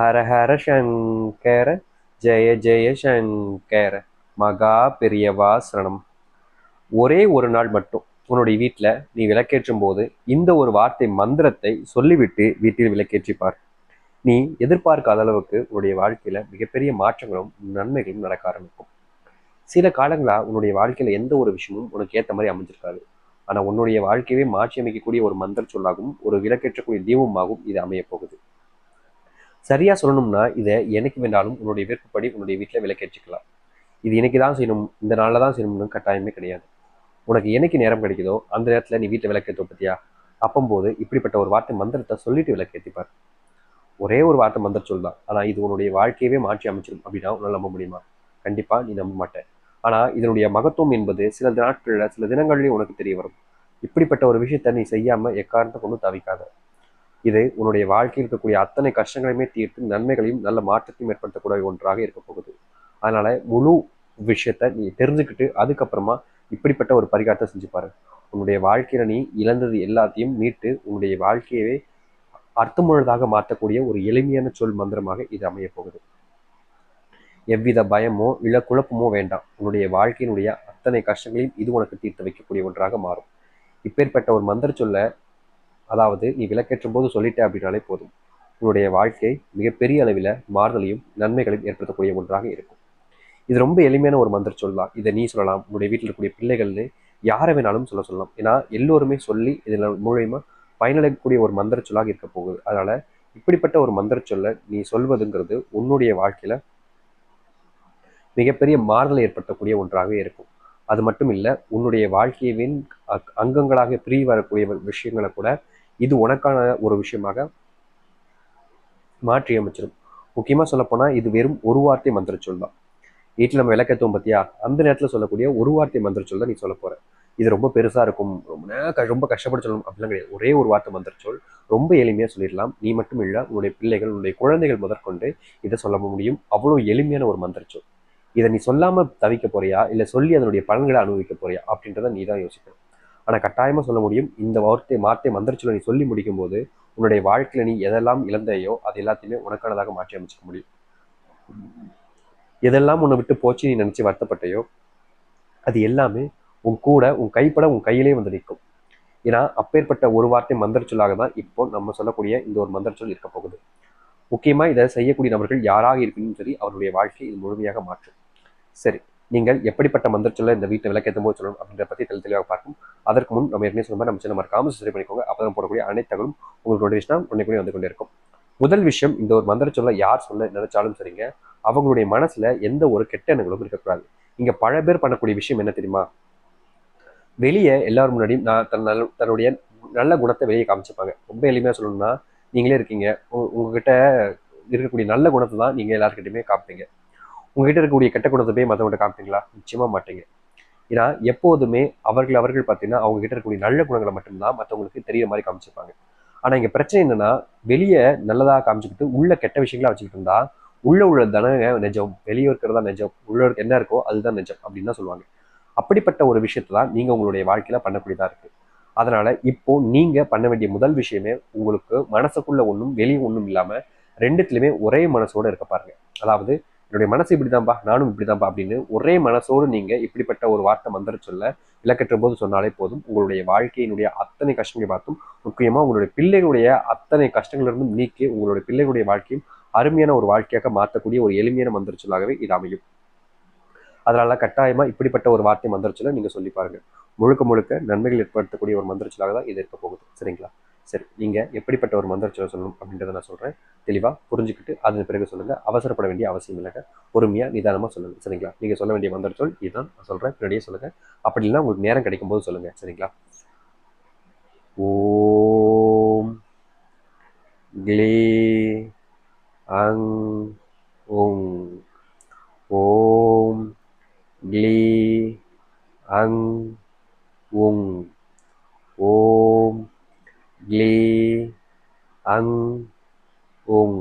ஹர ஹர சங்கர ஜெய ஜெய சங்கர மகா பெரியவா சரணம். ஒரே ஒரு நாள் மட்டும் உன்னுடைய வீட்டில் நீ விளக்கேற்றும் போது இந்த ஒரு வார்த்தை மந்திரத்தை சொல்லிவிட்டு வீட்டில் விளக்கேற்றிப்பார். நீ எதிர்பார்க்காத அளவுக்கு உன்னுடைய வாழ்க்கையில மிகப்பெரிய மாற்றங்களும் நன்மைகளும் நடக்க ஆரம்பிக்கும். சில காலங்களா உன்னுடைய வாழ்க்கையில எந்த ஒரு விஷயமும் உனக்கு ஏற்ற மாதிரி அமைஞ்சிருக்காது. ஆனா உன்னுடைய வாழ்க்கையவே மாற்றி அமைக்கக்கூடிய ஒரு மந்திர சொல்லாகவும் ஒரு விளக்கேற்றக்கூடிய தீபமாகவும் இது அமைய போகுது. சரியா சொல்லணும்னா இதை என்னைக்கு வேண்டாலும் உன்னுடைய விருப்பப்படி உன்னுடைய வீட்டில் விளக்கேற்றிக்கலாம். இது இன்னைக்கு தான் செய்யணும், இந்த நாளில் தான் செய்யணும்னு கட்டாயமே கிடையாது. உனக்கு என்னைக்கு நேரம் கிடைக்குதோ அந்த நேரத்தில் நீ வீட்டில் விளக்கேற்ற பத்தியா அப்பம்போது இப்படிப்பட்ட ஒரு வார்த்தை மந்திரத்தை சொல்லிட்டு விளக்கேற்றிப்பார். ஒரே ஒரு வார்த்தை மந்திர சொல் தான், ஆனால் இது உன்னுடைய வாழ்க்கையவே மாற்றி அமைச்சிடும் அப்படின்னா உன்னால் நம்ப முடியுமா? கண்டிப்பாக நீ நம்ப மாட்டேன். ஆனால் இதனுடைய மகத்துவம் என்பது சில நாட்களில் சில தினங்கள்லேயும் உனக்கு தெரிய வரும். இப்படிப்பட்ட ஒரு விஷயத்த நீ செய்யாமல் எக்காரணத்தை கொண்டு தவிக்காத. இது உன்னுடைய வாழ்க்கையில் இருக்கக்கூடிய அத்தனை கஷ்டங்களையுமே தீர்த்து நன்மைகளையும் நல்ல மாற்றத்தையும் ஏற்படுத்தக்கூடிய ஒன்றாக இருக்க போகுது. அதனால முழு விஷயத்த நீ தெரிஞ்சுக்கிட்டு அதுக்கப்புறமா இப்படிப்பட்ட ஒரு பரிகாரத்தை செஞ்சு பாரு. உன்னுடைய வாழ்க்கையில நீ இழந்தது எல்லாத்தையும் மீட்டு உன்னுடைய வாழ்க்கையவே அர்த்தமுள்ளதாக மாற்றக்கூடிய ஒரு எளிமையான சொல் மந்திரமாக இது அமைய போகுது. எவ்வித பயமோ இல்ல குழப்பமோ வேண்டாம். உன்னுடைய வாழ்க்கையினுடைய அத்தனை கஷ்டங்களையும் இது உனக்கு தீர்த்து வைக்கக்கூடிய ஒன்றாக மாறும். இப்பேற்பட்ட ஒரு மந்திர சொல்ல, அதாவது நீ விளக்கேற்றும் போது சொல்லிட்ட அப்படின்னாலே போதும், உன்னுடைய வாழ்க்கை மிகப்பெரிய அளவில் மாறுதலையும் நன்மைகளையும் ஏற்படுத்தக்கூடிய ஒன்றாக இருக்கும். இது ரொம்ப எளிமையான ஒரு மந்திர சொல்லலாம். இதை நீ சொல்லலாம், உன்னுடைய வீட்டில் இருக்கக்கூடிய பிள்ளைகள்னு யாரை வேணாலும் சொல்லலாம். ஏன்னா எல்லோருமே சொல்லி இதில் மூலயமா பயனடையக்கூடிய ஒரு மந்திர சொல்லாக இருக்க போகுது. அதனால இப்படிப்பட்ட ஒரு மந்திர சொல்ல நீ சொல்வதுங்கிறது உன்னுடைய வாழ்க்கையில மிகப்பெரிய மாறுதலை ஏற்படுத்தக்கூடிய ஒன்றாக இருக்கும். அது மட்டும் இல்லை, உன்னுடைய வாழ்க்கையின் அங்கங்களாக பிரிவு வரக்கூடிய விஷயங்களை கூட இது உனக்கான ஒரு விஷயமாக மாற்றி அமைச்சிடும். முக்கியமாக சொல்லப்போனால் இது வெறும் ஒரு வார்த்தை மந்திர சொல் தான். வீட்டில் நம்ம விளக்கத்துவம் பத்தியா அந்த நேரத்தில் சொல்லக்கூடிய ஒரு வார்த்தை மந்திர சொல் தான் நீ சொல்ல போற. இது ரொம்ப பெருசா இருக்கும், ரொம்ப கஷ்டப்பட்டு சொல்லணும் அப்படிலாம் கிடையாது. ஒரே ஒரு வார்த்தை மந்திர சொல், ரொம்ப எளிமையா சொல்லிடலாம். நீ மட்டும் இல்லை, உன்னுடைய பிள்ளைகள் உன்னுடைய குழந்தைகள் முதற்கொண்டு இதை சொல்ல முடியும். அவ்வளோ எளிமையான ஒரு மந்திர சொல். இதை நீ சொல்லாம தவிக்க போறியா இல்லை சொல்லி அதனுடைய பலன்களை அனுபவிக்க போறியா அப்படின்றத நீ தான் யோசிக்கணும். ஆனா கட்டாயமா சொல்ல முடியும், இந்த வார்த்தை மந்திர சொல்ல நீ சொல்லி முடிக்கும் போது உன்னுடைய வாழ்க்கையில நீ எதெல்லாம் இழந்தையோ அது எல்லாத்தையுமே உனக்கானதாக மாற்றி அமைச்சிக்க முடியும். எதெல்லாம் உன்னை விட்டு போச்சு நீ நினைச்சு வருத்தப்பட்டையோ அது எல்லாமே உன் கூட உன் கைப்பட உன் கையிலே வந்து நிற்கும். ஏன்னா அப்பேற்பட்ட ஒரு வார்த்தை மந்திர சொல்லாக தான் இப்போ நம்ம சொல்லக்கூடிய இந்த ஒரு மந்திர சொல் இருக்க போகுது. முக்கியமா இதை செய்யக்கூடிய நபர்கள் யாராக இருக்கணும் சரி, அவருடைய வாழ்க்கை இது முழுமையாக மாற்றும். சரி, நீங்கள் எப்படிப்பட்ட மந்திர சொல்ல இந்த வீட்டை விளக்கேற்றும் போது சொல்லணும் அப்படின்ற பற்றி தெளிவாக பார்க்கும். அதற்கு முன் நம்ம ஏற்கனவே சொன்ன மாதிரி நம்ம சேனல் மறக்காம சரி பண்ணிக்கோங்க. அப்பதான் போடக்கூடிய அனைத்து தகவலும் உங்களுக்கு நோட்டிஃபிகேஷன் உடனே வந்து கொண்டே இருக்கும். முதல் விஷயம், இந்த ஒரு மந்திர சொல்ல யார் சொல்ல நினைச்சாலும் சரிங்க, அவங்களுடைய மனசுல எந்த ஒரு கெட்ட எண்ணங்களும் இருக்கக்கூடாது. இங்க பல பேர் பண்ணக்கூடிய விஷயம் என்ன தெரியுமா? வெளியே எல்லாரும் முன்னாடியும் நான் தன்னுடைய நல்ல குணத்தை வெளியே காமிச்சுப்பாங்க. ரொம்ப எளிமையா சொல்லணும்னா, நீங்களே இருக்கீங்க, உங்ககிட்ட இருக்கக்கூடிய நல்ல குணத்தை தான் நீங்க எல்லாருக்கிட்டையுமே காப்பீங்க. உங்ககிட்ட இருக்கக்கூடிய கெட்ட குணத்தை போய் மற்றவங்ககிட்ட காமிப்பீங்களா? நிச்சயமா மாட்டீங்க. ஏன்னா எப்போதுமே அவர்கள் பார்த்தீங்கன்னா அவங்க கிட்ட இருக்கக்கூடிய நல்ல குணங்களை மட்டும்தான் மற்றவங்களுக்கு தெரியற மாதிரி காமிச்சிருப்பாங்க. ஆனா இங்க பிரச்சனை என்னன்னா, வெளியே நல்லதா காமிச்சுக்கிட்டு உள்ள கெட்ட விஷயங்களா வச்சுக்கிட்டு இருந்தா உள்ள தானே நிஜம், வெளியே இருக்கிறதா நிஜம், உள்ள என்ன இருக்கோ அதுதான் நிஜம் அப்படின்னு தான் சொல்லுவாங்க. அப்படிப்பட்ட ஒரு விஷயத்தை தான் நீங்க உங்களுடைய வாழ்க்கையில பண்ணக்கூடியதா இருக்கு. அதனால இப்போ நீங்க பண்ண வேண்டிய முதல் விஷயமே, உங்களுக்கு மனசுக்குள்ள ஒன்றும் வெளியே ஒன்றும் இல்லாம ரெண்டுத்துலயுமே ஒரே மனசோட இருக்க பாருங்க. அதாவது என்னுடைய மனசு இப்படிதான்பா, நானும் இப்படிதான்பா அப்படின்னு ஒரே மனசோடு நீங்க இப்படிப்பட்ட ஒரு வார்த்தை மந்திர சொல்ல விளக்கற்ற போது சொன்னாலே போதும், உங்களுடைய வாழ்க்கையினுடைய அத்தனை கஷ்டங்களை பார்த்தும், முக்கியமா உங்களுடைய பிள்ளைகளுடைய அத்தனை கஷ்டங்களிலிருந்தும் நீக்கி உங்களுடைய பிள்ளைகளுடைய வாழ்க்கையும் அருமையான ஒரு வாழ்க்கையாக மாற்றக்கூடிய ஒரு எளிமையான மந்திர சொல்லாகவே இது அமையும். அதனால கட்டாயமா இப்படிப்பட்ட ஒரு வார்த்தை மந்திர சொல்ல நீங்க சொல்லி பாருங்க. முழுக்க முழுக்க நன்மைகள் ஏற்படுத்தக்கூடிய ஒரு மந்திர சொல்லாக தான் இது இருக்க போகுது. சரிங்களா? சரி, நீங்க எப்படிப்பட்ட ஒரு மந்திர சொல்ல சொல்லணும் அப்படின்றத நான் சொல்றேன். தெளிவா புரிஞ்சுக்கிட்டு அதன் பிறகு சொல்லுங்க. அவசரப்பட வேண்டிய அவசியம் இல்லைங்க. பொறுமையா நிதானமா சொல்லுங்க. சரிங்களா? நீங்க சொல்ல வேண்டிய மந்திர சொல் இதுதான் நான் சொல்றேன், பின்னாடியே சொல்லுங்க. அப்படி இல்லைன்னா உங்களுக்கு நேரம் கிடைக்கும் போது சொல்லுங்க. சரிங்களா? ஓம் க்ளே அங் ஓம். ஓம் க்ளே அங் உங். ஓம் க்ளே அங் உங்.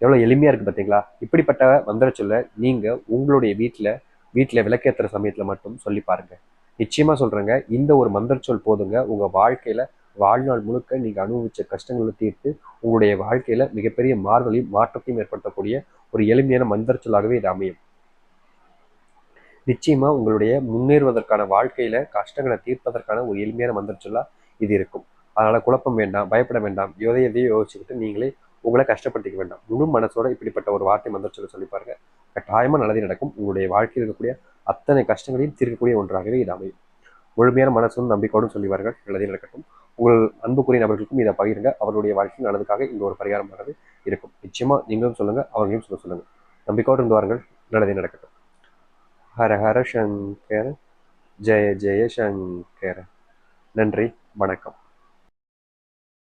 எவ்வளோ எளிமையா இருக்கு பார்த்தீங்களா? இப்படிப்பட்ட மந்திர சொல்ல நீங்க உங்களுடைய வீட்டில் விளக்கேற்றுற சமயத்தில் மட்டும் சொல்லி பாருங்க. நிச்சயமா சொல்றேங்க, இந்த ஒரு மந்திர சொல் போதுங்க உங்க வாழ்க்கையில வாழ்நாள் முழுக்க நீங்கள் அனுபவித்த கஷ்டங்களை தீர்த்து உங்களுடைய வாழ்க்கையில் மிகப்பெரிய மாறுதலையும் மாற்றத்தையும் ஏற்படுத்தக்கூடிய ஒரு எளிமையான மந்திர சொல்லாகவே இது அமையும். நிச்சயமாக உங்களுடைய முன்னேறுவதற்கான வாழ்க்கையில் கஷ்டங்களை தீர்ப்பதற்கான ஒரு எளிமையான மந்திர சொல்லா இது இருக்கும். அதனால் குழப்பம் வேண்டாம், பயப்பட வேண்டாம், எதையோ யோசிச்சுக்கிட்டு நீங்களே உங்களை கஷ்டப்படுத்திக்க வேண்டாம். முழு மனசோட இப்படிப்பட்ட ஒரு வார்த்தை மந்திர சொல்ல சொல்லி பாருங்க. கட்டாயமாக நல்லதே நடக்கும். உங்களுடைய வாழ்க்கையில் இருக்கக்கூடிய அத்தனை கஷ்டங்களையும் தீர்க்கக்கூடிய ஒன்றாகவே இது அமையும். முழுமையான மனசும் நம்பிக்கையோடும் சொல்லிவார்கள். நல்லதே நடக்கட்டும். உங்கள் அன்புக்குரிய நபர்களுக்கும் இதை பகிருங்க. அவருடைய வாழ்க்கையில் நல்லதுக்காக இந்த ஒரு பரிகாரமானது இருக்கும். நிச்சயமா நீங்களும் சொல்லுங்க, அவர்களையும் சொல்லுங்க. நம்பிக்கையோடு இருந்து வாருங்கள். நல்லதே நடக்கட்டும். ஹர ஹர சங்கர, ஜெய ஜெய சங்கர. நன்றி, வணக்கம்.